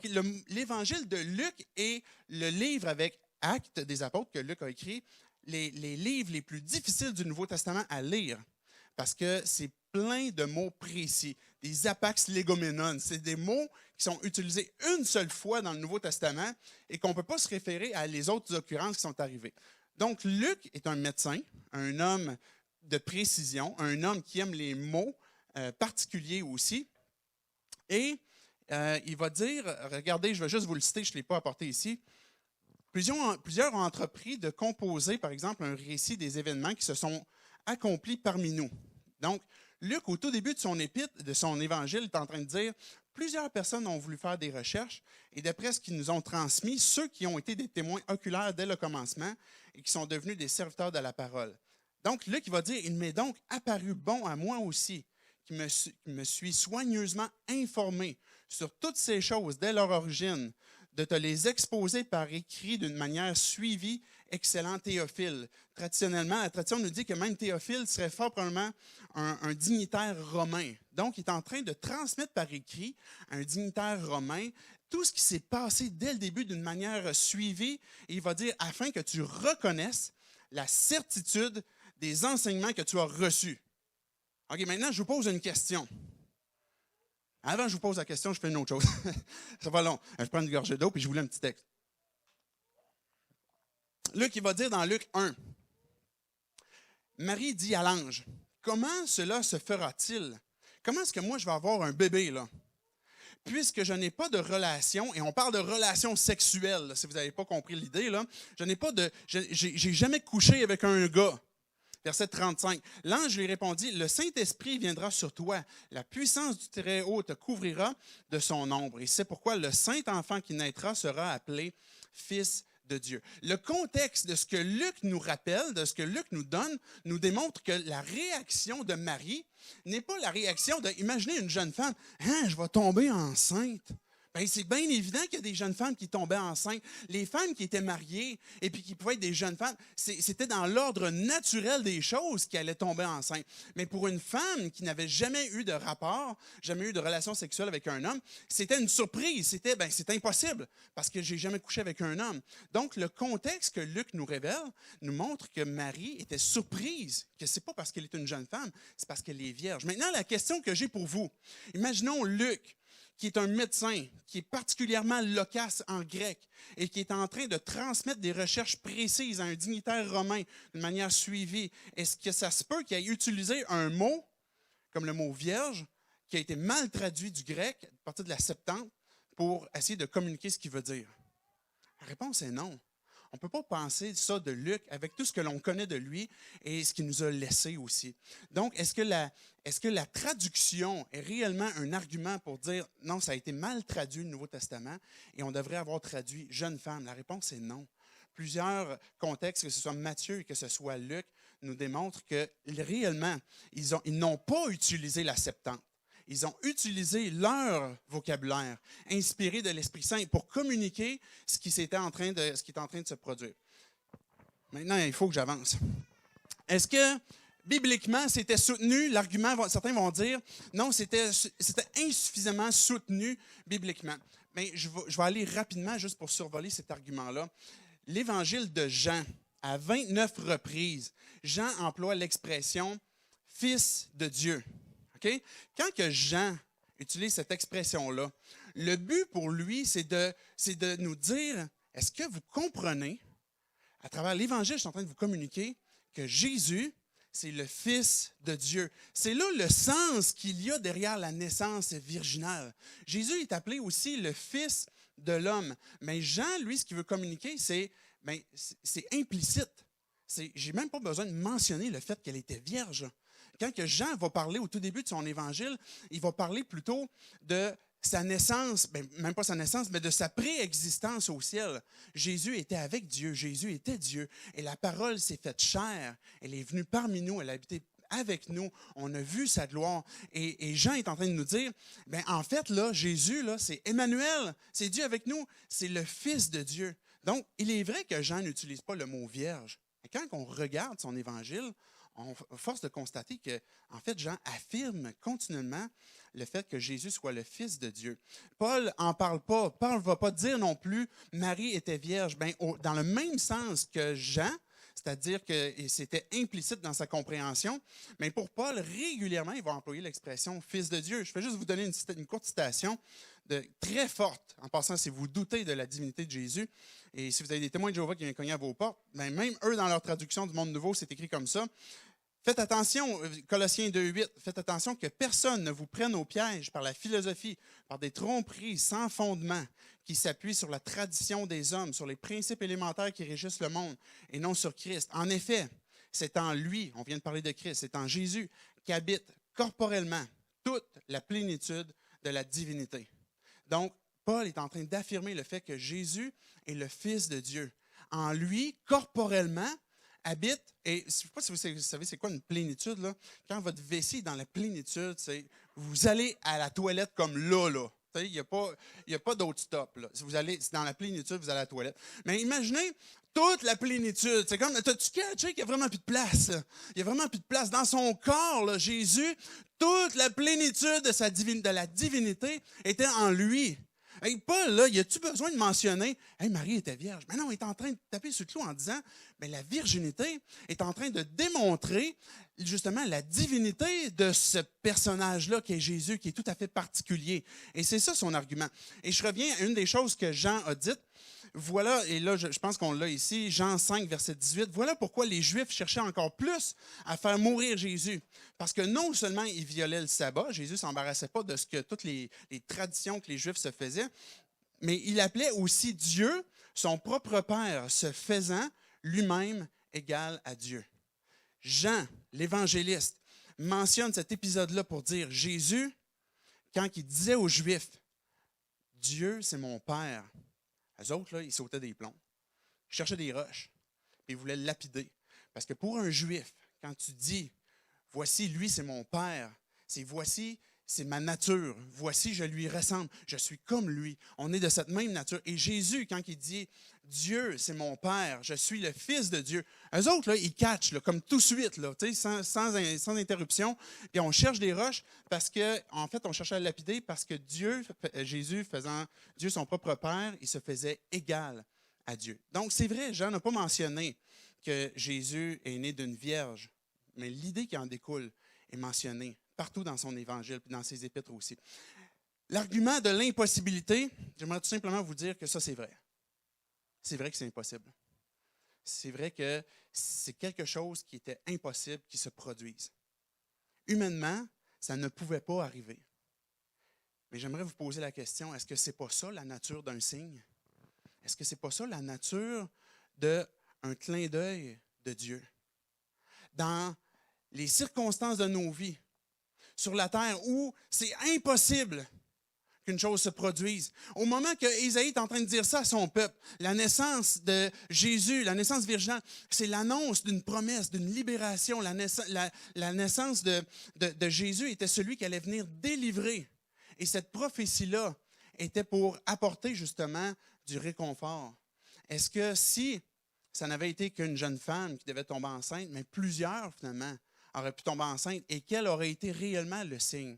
l'évangile de Luc est le livre avec Actes des apôtres que Luc a écrit, les livres les plus difficiles du Nouveau Testament à lire. Parce que c'est plein de mots précis, des apax legomenon. C'est des mots qui sont utilisés une seule fois dans le Nouveau Testament et qu'on ne peut pas se référer à les autres occurrences qui sont arrivées. Donc, Luc est un médecin, un homme de précision, un homme qui aime les mots particuliers aussi. Et il va dire, regardez, je vais juste vous le citer, je ne l'ai pas apporté ici. Plusieurs ont entrepris de composer, par exemple, un récit des événements qui se sont accomplis parmi nous. Donc, Luc, au tout début de son épître, de son évangile, est en train de dire « Plusieurs personnes ont voulu faire des recherches et d'après ce qu'ils nous ont transmis, ceux qui ont été des témoins oculaires dès le commencement et qui sont devenus des serviteurs de la parole. » Donc, Luc il va dire « Il m'est donc apparu bon à moi aussi, qui me suis soigneusement informé sur toutes ces choses dès leur origine, de te les exposer par écrit d'une manière suivie, excellent Théophile. » Traditionnellement, la tradition nous dit que même Théophile serait fort probablement un dignitaire romain. Donc, il est en train de transmettre par écrit à un dignitaire romain tout ce qui s'est passé dès le début d'une manière suivie. Et il va dire, afin que tu reconnaisses la certitude des enseignements que tu as reçus. OK, maintenant, je vous pose une question. Avant que je vous pose la question, je fais une autre chose. Ça va long. Je prends une gorgée d'eau puis je vous lis un petit texte. Luc, il va dire dans Luc 1, Marie dit à l'ange, « Comment cela se fera-t-il? Comment est-ce que moi je vais avoir un bébé, là? Puisque je n'ai pas de relation, et on parle de relation sexuelle, là, si vous n'avez pas compris l'idée, là, j'ai jamais couché avec un gars. » Verset 35. L'ange lui répondit, « Le Saint-Esprit viendra sur toi. La puissance du Très-Haut te couvrira de son ombre. Et c'est pourquoi le Saint-Enfant qui naîtra sera appelé Fils de Dieu. » Le contexte de ce que Luc nous rappelle, de ce que Luc nous donne, nous démontre que la réaction de Marie n'est pas la réaction de, imaginez une jeune femme, « Hein, je vais tomber enceinte. » Bien, c'est bien évident qu'il y a des jeunes femmes qui tombaient enceintes. Les femmes qui étaient mariées et puis qui pouvaient être des jeunes femmes, c'était dans l'ordre naturel des choses qu'elles allaient tomber enceintes. Mais pour une femme qui n'avait jamais eu de rapport, jamais eu de relation sexuelle avec un homme, c'était une surprise. C'était impossible parce que j'ai jamais couché avec un homme. Donc, le contexte que Luc nous révèle nous montre que Marie était surprise, que ce n'est pas parce qu'elle est une jeune femme, c'est parce qu'elle est vierge. Maintenant, la question que j'ai pour vous, imaginons Luc, qui est un médecin, qui est particulièrement loquace en grec et qui est en train de transmettre des recherches précises à un dignitaire romain de manière suivie. Est-ce que ça se peut qu'il ait utilisé un mot, comme le mot vierge, qui a été mal traduit du grec à partir de la Septante pour essayer de communiquer ce qu'il veut dire? La réponse est non. On ne peut pas penser ça de Luc avec tout ce que l'on connaît de lui et ce qu'il nous a laissé aussi. Donc, est-ce que la traduction est réellement un argument pour dire non, ça a été mal traduit le Nouveau Testament et on devrait avoir traduit jeune femme? La réponse est non. Plusieurs contextes, que ce soit Matthieu et que ce soit Luc, nous démontrent que réellement, ils n'ont pas utilisé la Septante. Ils ont utilisé leur vocabulaire, inspiré de l'Esprit Saint, pour communiquer ce qui est en train de se produire. Maintenant, il faut que j'avance. Est-ce que, bibliquement, c'était soutenu? L'argument, certains vont dire, non, c'était insuffisamment soutenu bibliquement. Mais je vais aller rapidement, juste pour survoler cet argument-là. L'Évangile de Jean, à 29 reprises, Jean emploie l'expression « Fils de Dieu ». Okay? Quand que Jean utilise cette expression-là, le but pour lui, c'est de nous dire, est-ce que vous comprenez, à travers l'Évangile, je suis en train de vous communiquer, que Jésus, c'est le Fils de Dieu. C'est là le sens qu'il y a derrière la naissance virginale. Jésus est appelé aussi le Fils de l'homme. Mais Jean, lui, ce qu'il veut communiquer, c'est implicite. J'ai même pas besoin de mentionner le fait qu'elle était vierge. Quand que Jean va parler au tout début de son évangile, il va parler plutôt de sa naissance, même pas sa naissance, mais de sa préexistence au ciel. Jésus était avec Dieu, Jésus était Dieu, et la parole s'est faite chair. Elle est venue parmi nous, elle a habité avec nous, on a vu sa gloire. Et Jean est en train de nous dire, en fait, là, Jésus, là, c'est Emmanuel, c'est Dieu avec nous, c'est le Fils de Dieu. Donc, il est vrai que Jean n'utilise pas le mot vierge. Et quand on regarde son évangile, on force de constater que, en fait, Jean affirme continuellement le fait que Jésus soit le Fils de Dieu. Paul n'en parle pas. Paul ne va pas dire non plus « Marie était vierge ». Dans le même sens que Jean, c'est-à-dire que c'était implicite dans sa compréhension, mais pour Paul, régulièrement, il va employer l'expression « Fils de Dieu ». Je vais juste vous donner une courte citation très forte, en passant, si vous doutez de la divinité de Jésus, et si vous avez des témoins de Jéhovah qui viennent cogner à vos portes, même eux, dans leur traduction du Monde Nouveau, c'est écrit comme ça. Faites attention, Colossiens 2,8, faites attention que personne ne vous prenne au piège par la philosophie, par des tromperies sans fondement qui s'appuient sur la tradition des hommes, sur les principes élémentaires qui régissent le monde et non sur Christ. En effet, c'est en lui, on vient de parler de Christ, c'est en Jésus qu'habite corporellement toute la plénitude de la divinité. Donc, Paul est en train d'affirmer le fait que Jésus est le Fils de Dieu. En lui, corporellement, habite, et je ne sais pas si vous savez c'est quoi une plénitude, là. Quand votre vessie est dans la plénitude, c'est vous allez à la toilette comme là. Il n'y a pas d'autre stop. Là. Si vous allez dans la plénitude, vous allez à la toilette. Mais imaginez toute la plénitude. C'est comme, t'as-tu catché qu'il n'y a vraiment plus de place? Il n'y a vraiment plus de place. Dans son corps, là, Jésus, toute la plénitude de la divinité était en lui. Hey, Paul, là, y a-tu besoin de mentionner, hey, Marie était vierge? Mais non, il est en train de taper sur le clou en disant, mais la virginité est en train de démontrer justement la divinité de ce personnage-là qui est Jésus, qui est tout à fait particulier. Et c'est ça son argument. Et je reviens à une des choses que Jean a dites. Voilà, et là, je pense qu'on l'a ici, Jean 5, verset 18. Voilà pourquoi les Juifs cherchaient encore plus à faire mourir Jésus. Parce que non seulement ils violaient le sabbat, Jésus ne s'embarrassait pas de ce que toutes les traditions que les Juifs se faisaient, mais il appelait aussi Dieu, son propre Père, se faisant lui-même égal à Dieu. Jean, l'évangéliste, mentionne cet épisode-là pour dire Jésus, quand il disait aux Juifs, Dieu, c'est mon Père. Eux autres, là, ils sautaient des plombs. Ils cherchaient des roches. Puis ils voulaient le lapider. Parce que pour un Juif, quand tu dis, voici, lui, c'est mon Père, c'est voici, c'est ma nature, voici, je lui ressemble, je suis comme lui, on est de cette même nature. Et Jésus, quand il dit, Dieu, c'est mon Père, je suis le Fils de Dieu, eux autres, là, ils catchent, là, comme tout de suite, là, sans interruption, et on cherche des roches parce que, en fait, on cherchait à le lapider parce que Dieu, Jésus faisant Dieu son propre Père, il se faisait égal à Dieu. Donc, c'est vrai, Jean n'a pas mentionné que Jésus est né d'une vierge, mais l'idée qui en découle est mentionnée partout dans son évangile, puis dans ses épîtres aussi. L'argument de l'impossibilité, j'aimerais tout simplement vous dire que ça, c'est vrai. C'est vrai que c'est impossible. C'est vrai que c'est quelque chose qui était impossible qui se produise. Humainement, ça ne pouvait pas arriver. Mais j'aimerais vous poser la question, est-ce que ce n'est pas ça la nature d'un signe? Est-ce que ce n'est pas ça la nature d'un clin d'œil de Dieu? Dans les circonstances de nos vies, sur la terre où c'est impossible qu'une chose se produise. Au moment que Ésaïe est en train de dire ça à son peuple, la naissance de Jésus, la naissance virginale, c'est l'annonce d'une promesse, d'une libération. La naissance de Jésus était celui qui allait venir délivrer. Et cette prophétie-là était pour apporter justement du réconfort. Est-ce que si ça n'avait été qu'une jeune femme qui devait tomber enceinte, mais plusieurs finalement, aurait pu tomber enceinte et quel aurait été réellement le signe?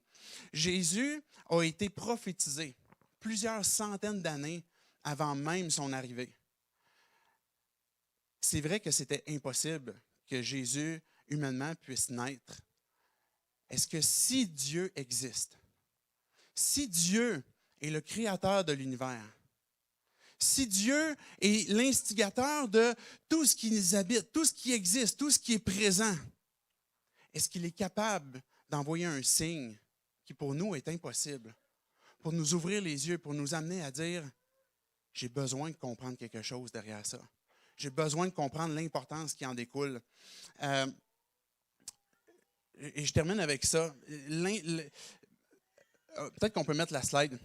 Jésus a été prophétisé plusieurs centaines d'années avant même son arrivée. C'est vrai que c'était impossible que Jésus, humainement, puisse naître. Est-ce que si Dieu existe, si Dieu est le créateur de l'univers, si Dieu est l'instigateur de tout ce qui nous habite, tout ce qui existe, tout ce qui est présent, est-ce qu'il est capable d'envoyer un signe qui pour nous est impossible, pour nous ouvrir les yeux, pour nous amener à dire, j'ai besoin de comprendre quelque chose derrière ça. J'ai besoin de comprendre l'importance qui en découle. Et je termine avec ça. Peut-être qu'on peut mettre la slide.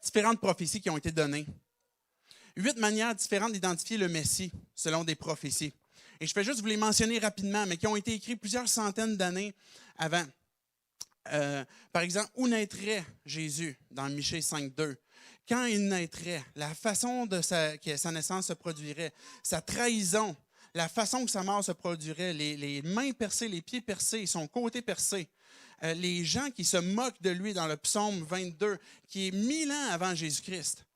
Différentes prophéties qui ont été données. 8 manières différentes d'identifier le Messie selon des prophéties. Et je vais juste vous les mentionner rapidement, mais qui ont été écrites plusieurs centaines d'années avant. Par exemple, où naîtrait Jésus dans Michée 5.2? Quand il naîtrait, la façon que sa naissance se produirait, sa trahison, la façon que sa mort se produirait, les mains percées, les pieds percés, son côté percé, les gens qui se moquent de lui dans le psaume 22, qui est 1000 ans avant Jésus-Christ.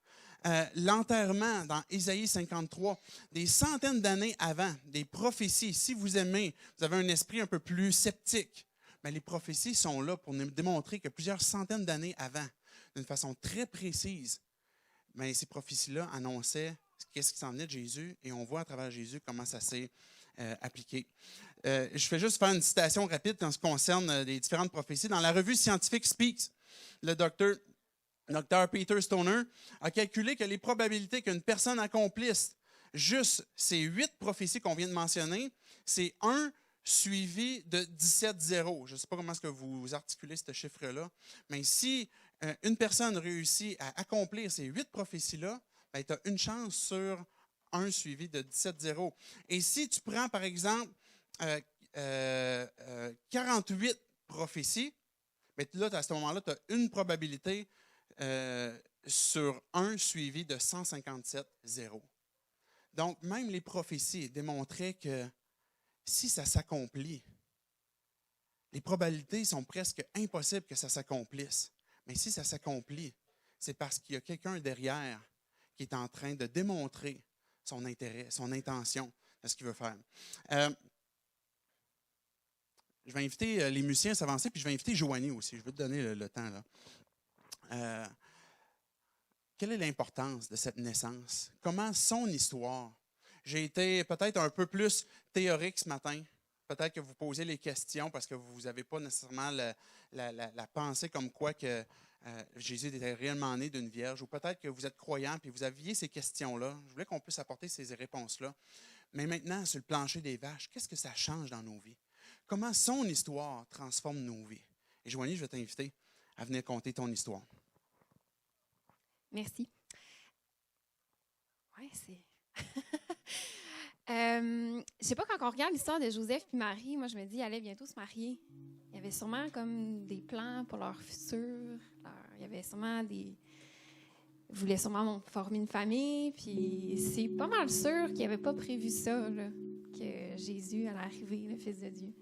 L'enterrement dans Ésaïe 53, des centaines d'années avant, des prophéties. Si vous aimez, vous avez un esprit un peu plus sceptique, mais les prophéties sont là pour nous démontrer que plusieurs centaines d'années avant, d'une façon très précise, mais ces prophéties-là annonçaient qu'est-ce qui s'en venait de Jésus et on voit à travers Jésus comment ça s'est appliqué. Je vais juste faire une citation rapide en ce qui concerne les différentes prophéties. Dans la revue Scientific Speaks, le docteur Peter Stoner a calculé que les probabilités qu'une personne accomplisse juste ces 8 prophéties qu'on vient de mentionner, c'est 1 suivi de 17-0. Je ne sais pas comment est-ce que vous articulez ce chiffre-là, mais si une personne réussit à accomplir ces 8 prophéties-là, ben, tu as une chance sur 1 suivi de 17-0. Et si tu prends, par exemple, 48 prophéties, ben, là, à ce moment-là, tu as une probabilité sur 1 suivi de 157-0. Donc, même les prophéties démontraient que si ça s'accomplit, les probabilités sont presque impossibles que ça s'accomplisse. Mais si ça s'accomplit, c'est parce qu'il y a quelqu'un derrière qui est en train de démontrer son intérêt, son intention de ce qu'il veut faire. Je vais inviter les musiciens à s'avancer, puis je vais inviter Joanie aussi. Je vais te donner le temps, là. Quelle est l'importance de cette naissance? Comment son histoire? J'ai été peut-être un peu plus théorique ce matin. Peut-être que vous posez les questions parce que vous n'avez pas nécessairement la pensée comme quoi que Jésus était réellement né d'une vierge. Ou peut-être que vous êtes croyant et vous aviez ces questions-là. Je voulais qu'on puisse apporter ces réponses-là. Mais maintenant, sur le plancher des vaches, qu'est-ce que ça change dans nos vies? Comment son histoire transforme nos vies? Et Joanie, je vais t'inviter à venir conter ton histoire. Merci. Oui, c'est... je sais pas, quand on regarde l'histoire de Joseph et Marie, moi, je me dis, ils allaient bientôt se marier. Il y avait sûrement comme des plans pour leur futur. Il y avait sûrement des... Ils voulaient sûrement former une famille. Puis c'est pas mal sûr qu'ils n'avaient pas prévu ça, là, que Jésus allait arriver, le Fils de Dieu.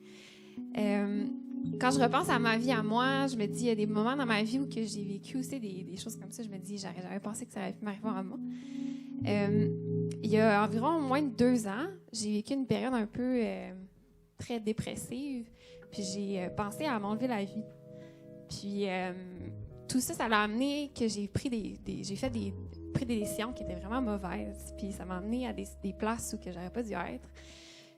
Quand je repense à ma vie à moi, je me dis, il y a des moments dans ma vie où que j'ai vécu aussi des choses comme ça. Je me dis, j'avais pensé que ça allait m'arriver à moi. Il y a environ moins de 2 ans, j'ai vécu une période un peu très dépressive. Puis j'ai pensé à m'enlever la vie. Puis tout ça, ça l'a amené que j'ai pris des décisions qui étaient vraiment mauvaises. Puis ça m'a amené à des places où que j'aurais pas dû être.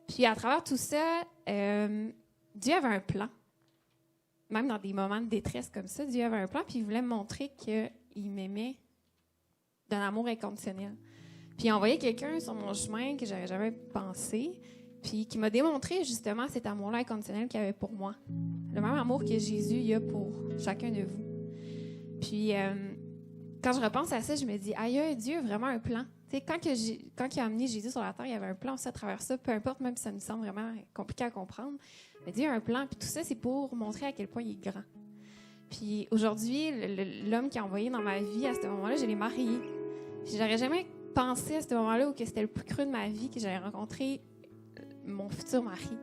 Puis à travers tout ça, Dieu avait un plan. Même dans des moments de détresse comme ça, Dieu avait un plan, puis il voulait me montrer qu'il m'aimait d'un amour inconditionnel. Puis il a envoyé quelqu'un sur mon chemin que j'avais jamais pensé, puis qui m'a démontré justement cet amour-là inconditionnel qu'il avait pour moi. Le même amour que Jésus a pour chacun de vous. Puis quand je repense à ça, je me dis, aïe, Dieu a vraiment un plan. T'sais, quand il a amené Jésus sur la terre, il y avait un plan aussi à travers ça, peu importe, même si ça me semble vraiment compliqué à comprendre. Mais Dieu a un plan, puis tout ça, c'est pour montrer à quel point il est grand. Puis aujourd'hui, l'homme qui a envoyé dans ma vie à ce moment-là, je l'ai marié. Puis j'aurais jamais pensé à ce moment-là où que c'était le plus creux de ma vie que j'allais rencontrer mon futur mari.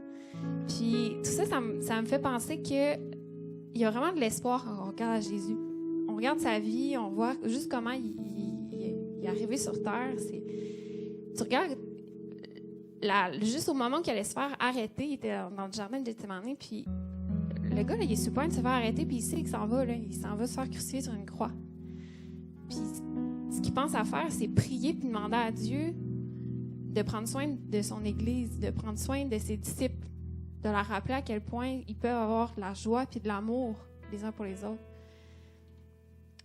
Puis tout ça, ça me fait penser qu'il y a vraiment de l'espoir quand on regarde à Jésus. On regarde sa vie, on voit juste comment il est arrivé sur terre. Tu regardes juste au moment où il allait se faire arrêter, il était dans le jardin de Gethsémani, puis le gars, là, il est sur le point de se faire arrêter, puis il sait qu'il s'en va, là, il s'en va se faire crucifier sur une croix. Puis ce qu'il pense à faire, c'est prier puis demander à Dieu de prendre soin de son Église, de prendre soin de ses disciples, de leur rappeler à quel point ils peuvent avoir de la joie puis de l'amour les uns pour les autres.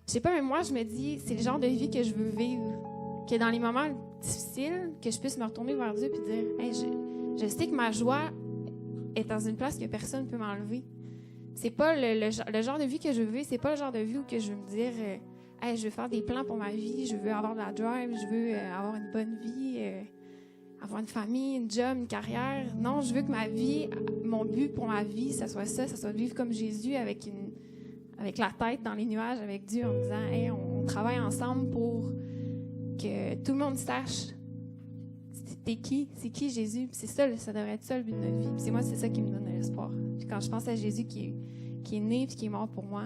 Je sais pas, mais moi, je me dis, c'est le genre de vie que je veux vivre. Que dans les moments difficiles, que je puisse me retourner vers Dieu et dire, hey, je sais que ma joie est dans une place que personne ne peut m'enlever. C'est pas le genre de vie que je veux vivre, c'est pas le genre de vie où que je veux me dire, hey, je veux faire des plans pour ma vie, je veux avoir de la drive, je veux avoir une bonne vie, avoir une famille, une job, une carrière. Non, je veux que ma vie, mon but pour ma vie, ça soit de vivre comme Jésus avec la tête dans les nuages avec Dieu en disant, hey, on travaille ensemble pour que tout le monde sache c'est qui Jésus. Puis c'est ça devrait être ça le but de notre vie. Puis c'est ça qui me donne de l'espoir. Puis quand je pense à Jésus qui est né et qui est mort pour moi,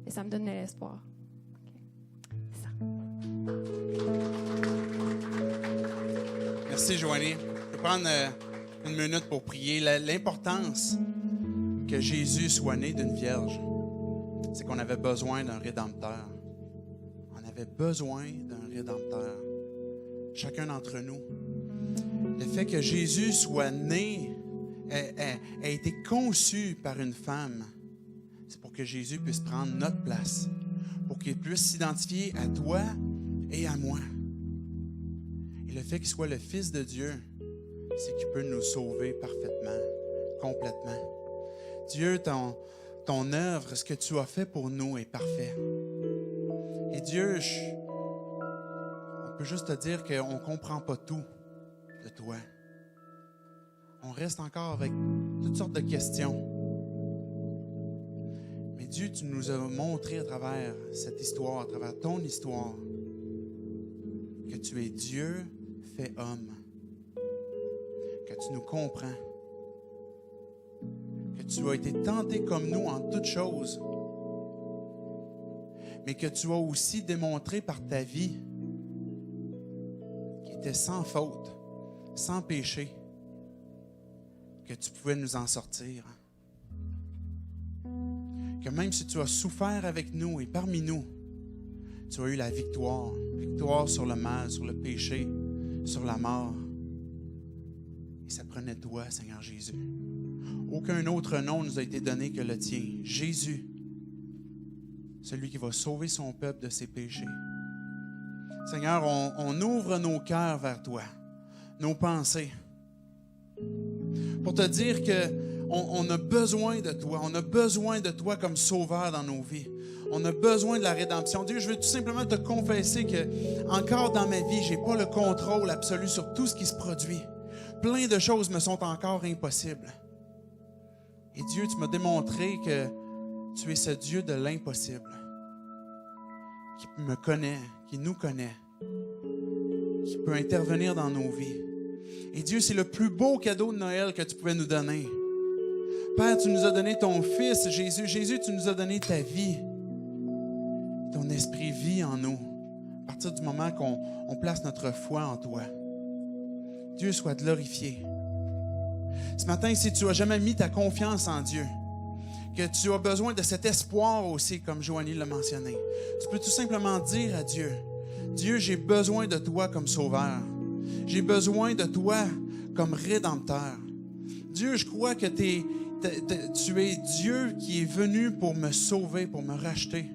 ça me donne de l'espoir. Okay. C'est ça. Merci, Joanie. Je vais prendre une minute pour prier. L'importance que Jésus soit né d'une vierge, c'est qu'on avait besoin d'un Rédempteur. On avait besoin d'un Rédempteur. Chacun d'entre nous. Le fait que Jésus soit né, a été conçu par une femme, c'est pour que Jésus puisse prendre notre place, pour qu'il puisse s'identifier à toi et à moi. Et le fait qu'il soit le Fils de Dieu, c'est qu'il peut nous sauver parfaitement, complètement. Dieu, ton œuvre, ce que tu as fait pour nous est parfait. Et Dieu, on peut juste te dire qu'on ne comprend pas tout de toi. On reste encore avec toutes sortes de questions. Mais Dieu, tu nous as montré à travers cette histoire, à travers ton histoire, que tu es Dieu fait homme, que tu nous comprends, que tu as été tenté comme nous en toutes choses, mais que tu as aussi démontré par ta vie qui était sans faute, sans péché, que tu pouvais nous en sortir. Que même si tu as souffert avec nous et parmi nous, tu as eu la victoire. Victoire sur le mal, sur le péché, sur la mort. Et ça prenait toi, Seigneur Jésus. Aucun autre nom nous a été donné que le tien. Jésus, celui qui va sauver son peuple de ses péchés. Seigneur, on ouvre nos cœurs vers toi, nos pensées, pour te dire qu'on a besoin de toi. On a besoin de toi comme sauveur dans nos vies. On a besoin de la rédemption. Dieu, je veux tout simplement te confesser que, encore dans ma vie, je n'ai pas le contrôle absolu sur tout ce qui se produit. Plein de choses me sont encore impossibles. Et Dieu, tu m'as démontré que tu es ce Dieu de l'impossible, qui me connaît, qui nous connaît, qui peut intervenir dans nos vies. Et Dieu, c'est le plus beau cadeau de Noël que tu pouvais nous donner. Père, tu nous as donné ton Fils, Jésus. Jésus, tu nous as donné ta vie. Ton esprit vit en nous, à partir du moment qu'on place notre foi en toi. Dieu soit glorifié. Ce matin, si tu n'as jamais mis ta confiance en Dieu, que tu as besoin de cet espoir aussi, comme Joanie l'a mentionné, tu peux tout simplement dire à Dieu, Dieu, j'ai besoin de toi comme sauveur. J'ai besoin de toi comme rédempteur. Dieu, je crois que tu es Dieu qui est venu pour me sauver, pour me racheter.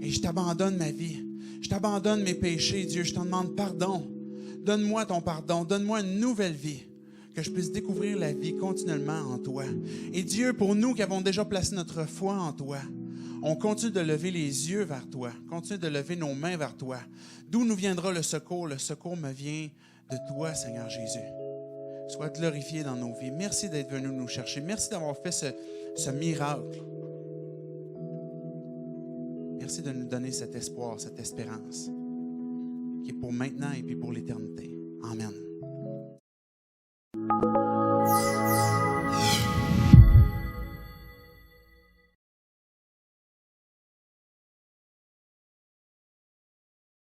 Et je t'abandonne ma vie. Je t'abandonne mes péchés, Dieu. Je t'en demande pardon. Donne-moi ton pardon. Donne-moi une nouvelle vie. Que je puisse découvrir la vie continuellement en toi. Et Dieu, pour nous qui avons déjà placé notre foi en toi, on continue de lever les yeux vers toi. Continue de lever nos mains vers toi. D'où nous viendra le secours? Le secours me vient de toi, Seigneur Jésus. Sois glorifié dans nos vies. Merci d'être venu nous chercher. Merci d'avoir fait ce miracle. Merci de nous donner cet espoir, cette espérance, qui est pour maintenant et puis pour l'éternité. Amen.